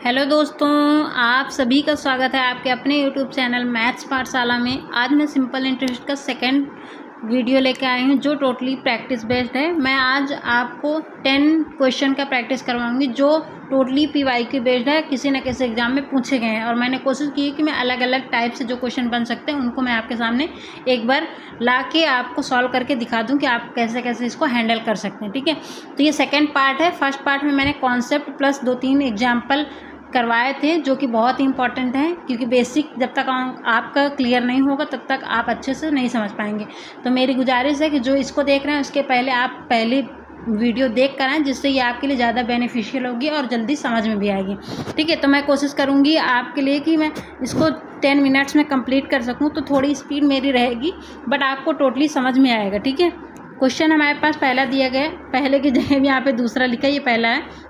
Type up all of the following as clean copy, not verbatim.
Hello दोस्तों, आप सभी का स्वागत है आपके अपने यूट्यूब चैनल मैथ्स पाठशाला में। आज मैं सिंपल इंटरेस्ट का सेकंड वीडियो लेकर आई हूँ जो टोटली प्रैक्टिस बेस्ड है। मैं आज आपको 10 क्वेश्चन का प्रैक्टिस करवाऊंगी जो टोटली PYQ बेस्ड है, किसी न किसी एग्जाम में पूछे गए हैं। और मैंने कोशिश की है कि मैं अलग अलग टाइप से जो क्वेश्चन बन सकते हैं उनको मैं आपके सामने एक बार ला के आपको सॉल्व करके दिखा दूँ कि आप कैसे कैसे इसको हैंडल कर सकते हैं। ठीक है, तो ये सेकेंड पार्ट है। फर्स्ट पार्ट में मैंने कॉन्सेप्ट प्लस 2-3 एग्जाम्पल करवाए थे जो कि बहुत ही इंपॉर्टेंट हैं, क्योंकि बेसिक जब तक आपका क्लियर नहीं होगा तब तक आप अच्छे से नहीं समझ पाएंगे। तो मेरी गुजारिश है कि जो इसको देख रहे हैं उसके पहले आप पहली वीडियो देख कर आएँ, जिससे ये आपके लिए ज़्यादा बेनिफिशियल होगी और जल्दी समझ में भी आएगी। ठीक है, तो मैं कोशिश करूँगी आपके लिए कि मैं इसको 10 मिनट्स में कंप्लीट कर सकूँ। तो थोड़ी स्पीड मेरी रहेगी बट आपको टोटली समझ में आएगा। ठीक है, क्वेश्चन हमारे पास पहला दिया गया है, पहले की जगह भी यहाँ पे दूसरा लिखा है, ये पहला है।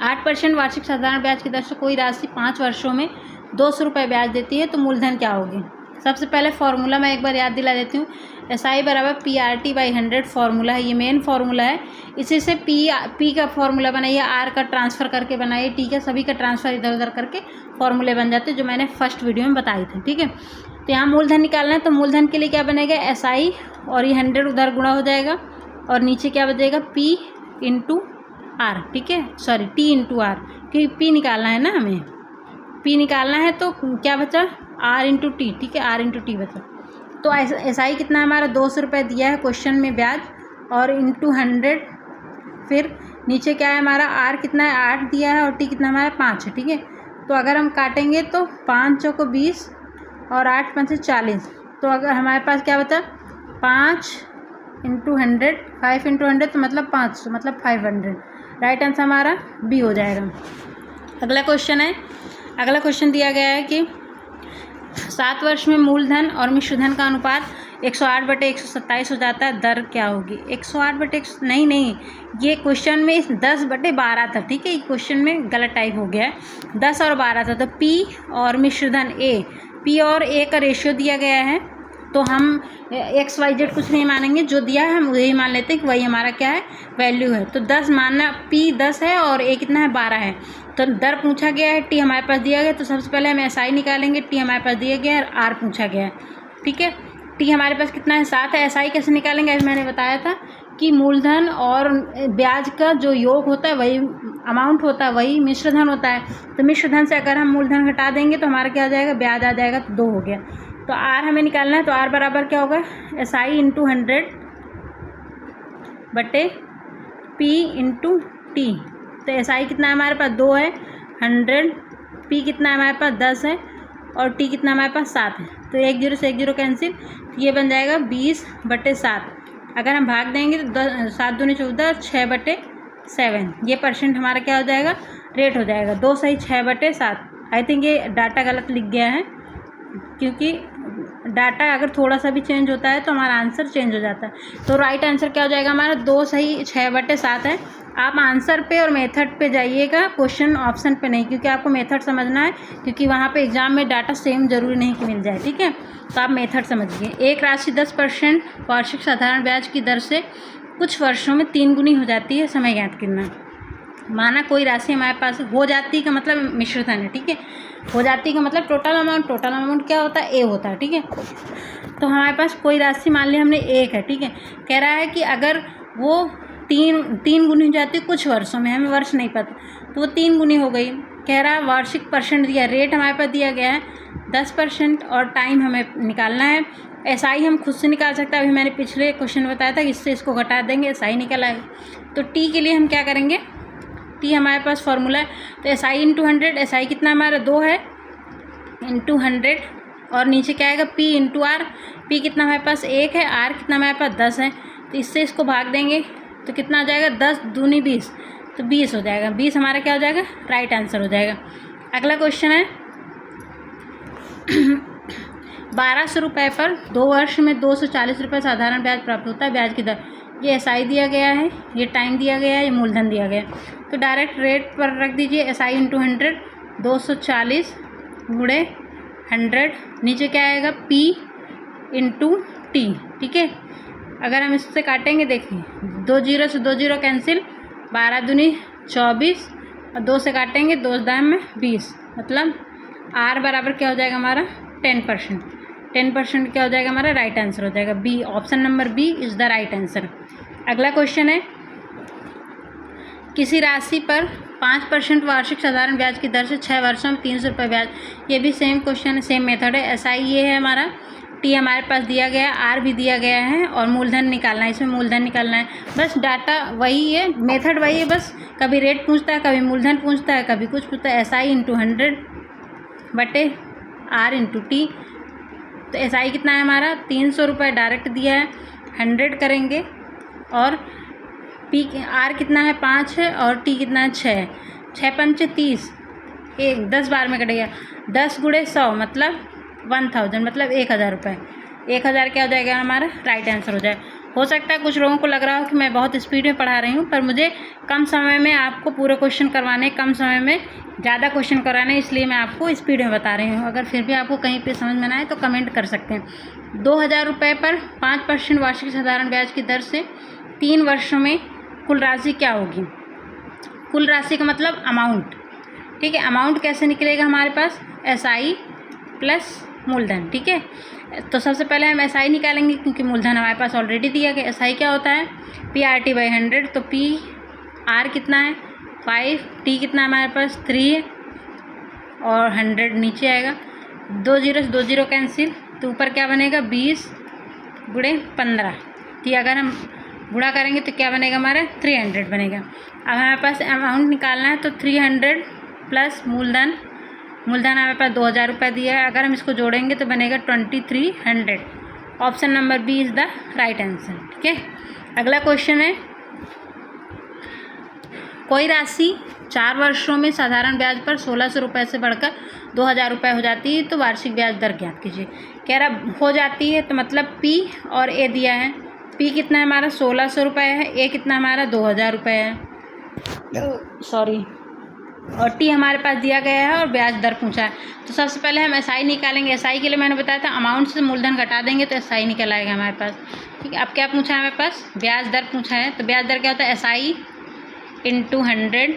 8% वार्षिक साधारण ब्याज की दर से कोई राशि 5 वर्षों में 200 रुपये ब्याज देती है तो मूलधन क्या होगी। सबसे पहले फार्मूला मैं एक बार याद दिला देती हूँ। SI बराबर PRT/100 फार्मूला है, ये मेन फार्मूला है। इसी से P का फार्मूला बनाइए, R का ट्रांसफ़र करके बनाइए। ठीक है, सभी का ट्रांसफ़र इधर उधर करके फार्मूले बन जाते हैं जो मैंने फर्स्ट वीडियो में बताई थी। ठीक है, तो यहाँ मूलधन निकालना है, तो मूलधन के लिए क्या बनेगा, SI और ये 100 उधर गुणा हो जाएगा और नीचे क्या बचेगा, P इंटू R। ठीक है, सॉरी T इंटू R, क्योंकि P निकालना है ना, हमें P निकालना है। तो क्या बचा, R इंटू T। ठीक है, R इंटू T बचा। तो SI कितना हमारा 200 रुपये दिया है क्वेश्चन में ब्याज, और इंटू 100, फिर नीचे क्या है हमारा, R कितना है 8 दिया है और T कितना हमारा 5 है। ठीक है, तो अगर हम काटेंगे तो 5 चौको 20 और 8 5 40। तो अगर हमारे पास क्या बचा, 5 इंटू 100, 5 इंटू 100 तो मतलब 500, मतलब 500। राइट आंसर हमारा B हो जाएगा। अगला क्वेश्चन है, अगला क्वेश्चन दिया गया है कि 7 वर्ष में मूलधन और मिश्रधन का अनुपात 108/127 हो जाता है, दर क्या होगी। 108/100 नहीं, ये क्वेश्चन में 10/12 था। ठीक है, ये क्वेश्चन में गलत टाइप हो गया है, 10 और 12 था। तो P और मिश्रधन A, P और A का रेशियो दिया गया है, तो हम XYZ कुछ नहीं मानेंगे, जो दिया है हम वही मान लेते हैं कि वही हमारा क्या है, वैल्यू है। तो 10 मानना, P 10 है और A कितना है 12 है। तो दर पूछा गया है, T हमारे पास दिया गया, तो सबसे पहले हम SI निकालेंगे। T हमारे पास दिया गया है, R पूछा गया है। ठीक है, T हमारे पास कितना है 7 है। SI कैसे निकालेंगे, आज मैंने बताया था कि मूलधन और ब्याज का जो योग होता है वही अमाउंट होता है, वही मिश्रधन होता है। तो मिश्रधन से अगर हम मूलधन घटा देंगे तो हमारा क्या आ जाएगा, ब्याज आ जाएगा, तो 2 हो गया। तो R हमें निकालना है, तो R बराबर क्या होगा, SI इंटू 100 बटे P इंटू T। तो SI कितना है हमारे पास 2 है, 100, P कितना है हमारे पास 10 है और T कितना हमारे पास 7 है। तो 1 0 से 1 0 कैंसिल, ये बन जाएगा 20/7। अगर हम भाग देंगे तो 7 दूनी 14, 6/7। ये परसेंट हमारा क्या हो जाएगा, रेट हो जाएगा। 2 सही 6/7। आई थिंक ये डाटा गलत लिख गया है, क्योंकि डाटा अगर थोड़ा सा भी चेंज होता है तो हमारा आंसर चेंज हो जाता है। तो राइट आंसर क्या हो जाएगा हमारा, 2 सही 6/7 है। आप आंसर पे और मेथड पे जाइएगा, क्वेश्चन ऑप्शन पे नहीं, क्योंकि आपको मेथड समझना है, क्योंकि वहाँ पे एग्जाम में डाटा सेम जरूरी नहीं कि मिल जाए। ठीक है, तो आप मेथड समझिए। एक राशि 10% वार्षिक साधारण ब्याज की दर से कुछ वर्षों में 3 गुनी हो जाती है, समय ज्ञात करना। माना कोई राशि हमारे पास हो जाती का मतलब मिश्रधन है। ठीक है, हो जाती का मतलब टोटल अमाउंट क्या होता है, A होता है। ठीक है, तो हमारे पास कोई राशि मान लिया हमने 1 है। ठीक है, कह रहा है कि अगर वो तीन गुनी हो जाती है कुछ वर्षों में, हमें वर्ष नहीं पता, तो वो 3 गुनी हो गई। कह रहा है वार्षिक परसेंट दिया, रेट हमारे पास दिया गया है 10% और टाइम हमें निकालना है। SI हम खुद से निकाल सकते हैं, अभी मैंने पिछले क्वेश्चन में बताया था, इससे इसको घटा देंगे, SI निकल आएगा। तो T के लिए हम क्या करेंगे, T हमारे पास फार्मूला है, तो SI इंटू 100, SI कितना हमारा 2 है इंटू 100 और नीचे क्या आएगा, P इंटू R। P कितना हमारे पास 1 है, R कितना हमारे पास 10 है। तो इससे इसको भाग देंगे तो कितना हो जाएगा, 10 दूनी 20, तो 20 हो जाएगा। 20 हमारा क्या हो जाएगा, राइट आंसर हो जाएगा। अगला क्वेश्चन है 1200 रुपये पर 2 वर्ष में 240 रुपये साधारण ब्याज प्राप्त होता है, ब्याज की दर। ये SI दिया गया है, ये टाइम दिया गया है, ये मूलधन दिया गया है। तो डायरेक्ट रेट पर रख दीजिए, SI इंटू 100, 240 गुणे 100, नीचे क्या आएगा, P इंटू T। ठीक है, अगर हम इससे काटेंगे, देखिए 2 0 से 2 0 कैंसिल, 12 दूनी 24 और 2 से काटेंगे, 2 दाम में 20, मतलब R बराबर क्या हो जाएगा हमारा 10%। 10% क्या हो जाएगा हमारा राइट आंसर हो जाएगा B. Option number B is the right answer. अगला क्वेश्चन है, किसी राशि पर 5% वार्षिक साधारण ब्याज की दर से 6 वर्षों में 300 रुपये ब्याज। ये भी सेम क्वेश्चन है, सेम मेथड है। SI ये है हमारा, T हमारे पास दिया गया है, R भी दिया गया है और मूलधन निकालना है, इसमें मूलधन निकालना है। बस डाटा वही है, मेथड वही है, बस कभी रेट पूछता है, कभी मूलधन पूछता है, कभी कुछ पूछता है। SI × 100 बटे R × T। तो SI कितना है हमारा 300 रुपये डायरेक्ट दिया है, 100 करेंगे और R कितना है 5 है और T कितना है 6 है। 6 पंचे 30, 10 बार में कटेगा, 10 × 100 मतलब 1000, मतलब 1000 रुपये। 1000 क्या हो जाएगा हमारा राइट आंसर हो जाए। हो सकता है कुछ लोगों को लग रहा हो कि मैं बहुत स्पीड में पढ़ा रही हूँ, पर मुझे कम समय में आपको पूरे क्वेश्चन करवाने, कम समय में ज़्यादा क्वेश्चन कराने, इसलिए मैं आपको स्पीड में बता रही हूँ। अगर फिर भी आपको कहीं पे समझ में ना आए तो कमेंट कर सकते हैं। 2000 रुपये पर 5% वार्षिक साधारण ब्याज की दर से 3 वर्षों में कुल राशि क्या होगी। कुल राशि का मतलब अमाउंट, ठीक है। अमाउंट कैसे निकलेगा हमारे पास, SI प्लस मूलधन, ठीक है। तो सबसे पहले हम SI निकालेंगे क्योंकि मूलधन हमारे पास ऑलरेडी दिया गया। SI क्या होता है PRT/100, तो PR कितना है 5, T कितना है हमारे पास 3 है और 100 नीचे आएगा। 2 जीरो से 2 जीरो कैंसिल, तो ऊपर क्या बनेगा 20 × 15। तो अगर हम गुणा करेंगे तो क्या बनेगा हमारा 300 बनेगा। अब हमारे पास अमाउंट निकालना है, तो 300 प्लस मूलधन हमारे पास 2000 रुपये दिया है। अगर हम इसको जोड़ेंगे तो बनेगा 2300। Option number B is the right answer, ठीक है। अगला क्वेश्चन है, कोई राशि 4 वर्षों में साधारण ब्याज पर 1600 रुपये से बढ़कर 2000 रुपये हो जाती है, तो वार्षिक ब्याज दर ज्ञात कीजिए। कह रहा हो जाती है, तो मतलब P और A दिया है। P कितना है हमारा 1600 रुपये है, A कितना हमारा 2000 रुपये है, सॉरी, और T हमारे पास दिया गया है और ब्याज दर पूछा है। तो सबसे पहले हम SI निकालेंगे। SI के लिए मैंने बताया था अमाउंट से मूलधन घटा देंगे तो SI निकल आएगा हमारे पास, ठीक है। अब क्या पूछा है हमारे पास, ब्याज दर पूछा है। तो ब्याज दर क्या होता है SI × 100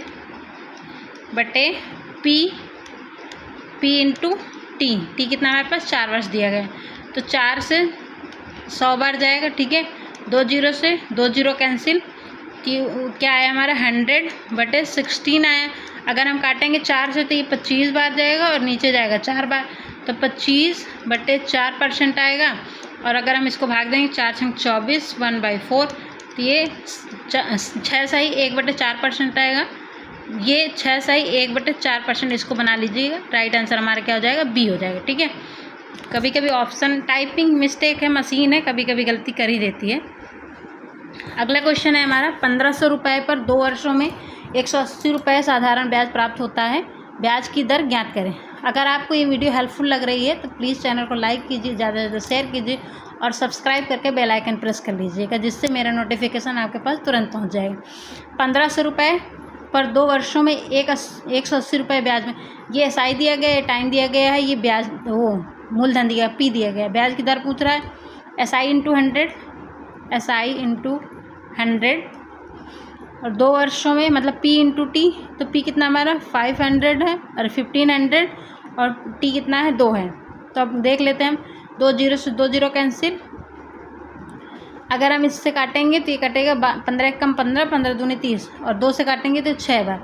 बटे P × T कितना हमारे पास 4 वर्ष दिया गया है, तो 4 से 100 बार जाएगा, ठीक है। 2 जीरो से 2 जीरो कैंसिल, क्या आया हमारा 100 बटे 16 आया। अगर हम काटेंगे 4 से तो ये 25 बार जाएगा और नीचे जाएगा 4 बार, तो 25 बटे 4% आएगा। और अगर हम इसको भाग देंगे 4 × 24 1/4, तो ये 6 सही 1/4% आएगा। ये 6 सही 1/4%, इसको बना लीजिएगा। राइट आंसर हमारा क्या हो जाएगा बी हो जाएगा, ठीक है। कभी कभी ऑप्शन टाइपिंग मिस्टेक है, मशीन है, कभी कभी गलती कर ही देती है। अगला क्वेश्चन है हमारा, 1500 रुपये पर 2 वर्षों में 180 रुपये साधारण ब्याज प्राप्त होता है, ब्याज की दर ज्ञात करें। अगर आपको ये वीडियो हेल्पफुल लग रही है तो प्लीज़ चैनल को लाइक कीजिए, ज़्यादा से ज़्यादा शेयर कीजिए और सब्सक्राइब करके बेल आइकन प्रेस कर लीजिएगा, जिससे मेरा नोटिफिकेशन आपके पास तुरंत पहुंच जाएगा। 1500 रुपये पर 2 वर्षों में 180 रुपये ब्याज में, ये SI दिया गया है, टाइम दिया गया है, ये ब्याज वो मूलधन दिया P दिया गया है, ब्याज की दर पूछ रहा है। SI × 100 और 2 वर्षों में मतलब P × T, तो P कितना हमारा 500 है और 1500 और T कितना है 2 है। तो अब देख लेते हैं हम, 2 जीरो से 2 जीरो कैंसिल, अगर हम इससे काटेंगे तो ये कटेगा 15 × 15, 15 दूनी 30 और 2 से काटेंगे तो 6 बार,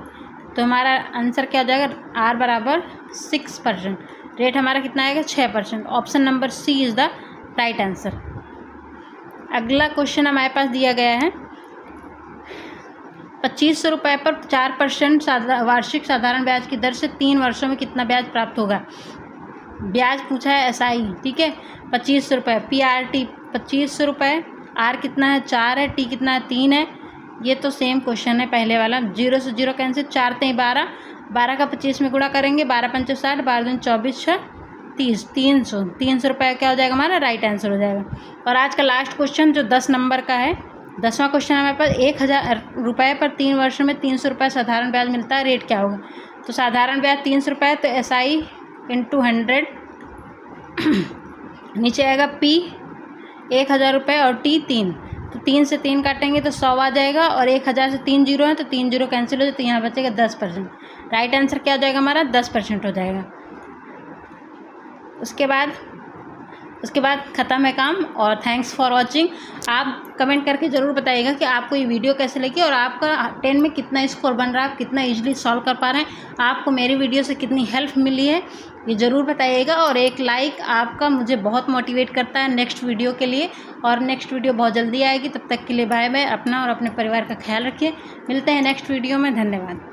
तो हमारा आंसर क्या हो जाएगा R बराबर 6%। रेट हमारा कितना आएगा 6%। Option number C is the right answer. अगला क्वेश्चन हमारे पास दिया गया है, 2500 रुपये पर 4% वार्षिक साधारण ब्याज की दर से 3 वर्षों में कितना ब्याज प्राप्त होगा। ब्याज पूछा है SI, ठीक है। 2500 रुपये, PRT 2500 रुपये, R कितना है 4 है, T कितना है 3 है। ये तो सेम क्वेश्चन है पहले वाला। 0 से 0 कैंसिल, 4 3 12, 12 का 25 में गुणा करेंगे, 12 पंचे 60, 12 दूनी 24 6 30, 300 रुपये क्या हो जाएगा हमारा राइट आंसर हो जाएगा। और आज का लास्ट क्वेश्चन जो 10 नंबर का है, 10वां क्वेश्चन हमारे पास, 1000 रुपये पर 3 वर्षों में 300 रुपये साधारण ब्याज मिलता है, रेट क्या होगा। तो साधारण ब्याज 300 रुपये, तो SI × 100 नीचे आएगा P 1000 रुपये और T 3, तो 3 से 3 काटेंगे तो 100 आ जाएगा, और 1000 से 3 जीरो है तो 3 जीरो कैंसिल हो जाए, तो यहाँ बचेगा 10%। राइट आंसर क्या हो जाएगा हमारा? 10% हो जाएगा। उसके बाद ख़त्म है काम। और थैंक्स फॉर वॉचिंग। आप कमेंट करके ज़रूर बताइएगा कि आपको ये वीडियो कैसे लगी और आपका 10 में कितना स्कोर बन रहा है, आप कितना इजीली सॉल्व कर पा रहे हैं, आपको मेरी वीडियो से कितनी हेल्प मिली है, ये ज़रूर बताइएगा। और एक लाइक आपका मुझे बहुत मोटिवेट करता है नेक्स्ट वीडियो के लिए। और नेक्स्ट वीडियो बहुत जल्दी आएगी, तब तक के लिए बाय बाय। अपना और अपने परिवार का ख्याल रखिए। मिलते हैं नेक्स्ट वीडियो में। धन्यवाद।